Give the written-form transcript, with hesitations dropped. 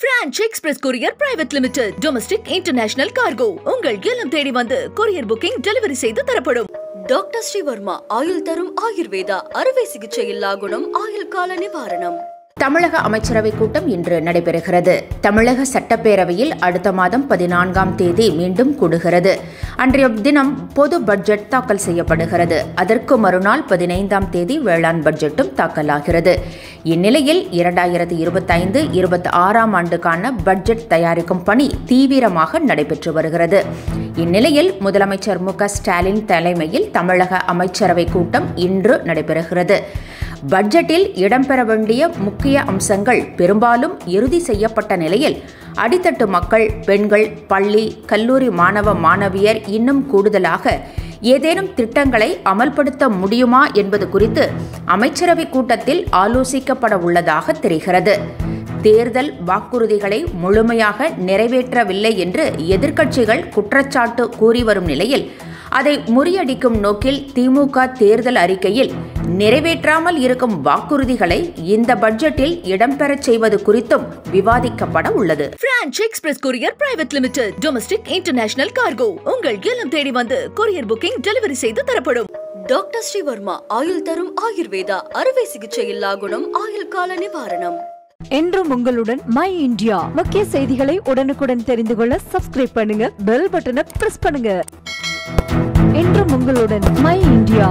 French Express Courier Private Limited. Domestic International Cargo. உங்கள் இல்லம் தேடி வந்து courier booking delivery செய்து தரப்படும். டாக்டர் ஸ்ரீவர்மா ஆயுள் தரும் ஆயுர்வேதா அறுவை சிகிச்சை இல்லா குணம் ஆயுள் கால நிவாரணம். தமிழக அமைச்சரவை கூட்டம் இன்று நடைபெறுகிறது. தமிழக சட்டப்பேரவையில் அடுத்த மாதம் 14ஆம் தேதி மீண்டும் கூடுகிறது. அன்றைய தினம் பொது பட்ஜெட் தாக்கல் செய்யப்படுகிறது. அதற்கு மறுநாள் 15ஆம் தேதி வேளாண் பட்ஜெட்டும் தாக்கலாகிறது. இந்நிலையில் 2025-26ஆம் ஆண்டுக்கான பட்ஜெட் தயாரிக்கும் பணி தீவிரமாக நடைபெற்று வருகிறது. இந்நிலையில் முதலமைச்சர் மு க ஸ்டாலின் தலைமையில் தமிழக அமைச்சரவை கூட்டம் இன்று நடைபெறுகிறது. பட்ஜெட்டில் இடம்பெற வேண்டிய முக்கிய அம்சங்கள் பெரும்பாலும் இறுதி செய்யப்பட்ட நிலையில் அடித்தட்டு மக்கள், பெண்கள், பள்ளி, கல்லூரி மாணவ மாணவியர் இன்னும் கூடுதலாக ஏதேனும் திட்டங்களை அமல்படுத்த முடியுமா என்பது குறித்து அமைச்சரவை கூட்டத்தில் ஆலோசிக்கப்பட உள்ளதாக தெரிகிறது. தேர்தல் வாக்குறுதிகளை முழுமையாக நிறைவேற்றவில்லை என்று எதிர்க்கட்சிகள் குற்றச்சாட்டு கூறி வரும் நிலையில் அதை முறியடிக்கும் நோக்கில் திமுக தேர்தல் அறிக்கையில் நிறைவேற்றாமல் இருக்கும் வாக்குறுதிகளை இந்த பட்ஜெட்டில் இடம்பெறச் செய்வது குறித்தும் விவாதிக்கப்பட உள்ளது. French Express Courier Private Limited. Domestic International Cargo. உங்கள் இல்லம் தேடி வந்து courier booking delivery செய்து தரப்படும். டாக்டர் ஸ்ரீவர்மா ஆயுள் தரும் ஆயுர்வேதா அறுவை சிகிச்சை இல்லா குணம் ஆயுள் கால நிவாரணம். என்றும் உங்களுடன் மை இந்தியா. முக்கிய செய்திகளை உடனுக்குடன் தெரிந்து கொள்ள சப்ஸ்கிரைப் பண்ணுங்க, பெல் பட்டனை பிரஸ் பண்ணுங்க. என்றும் உங்களுடன் மை இந்தியா.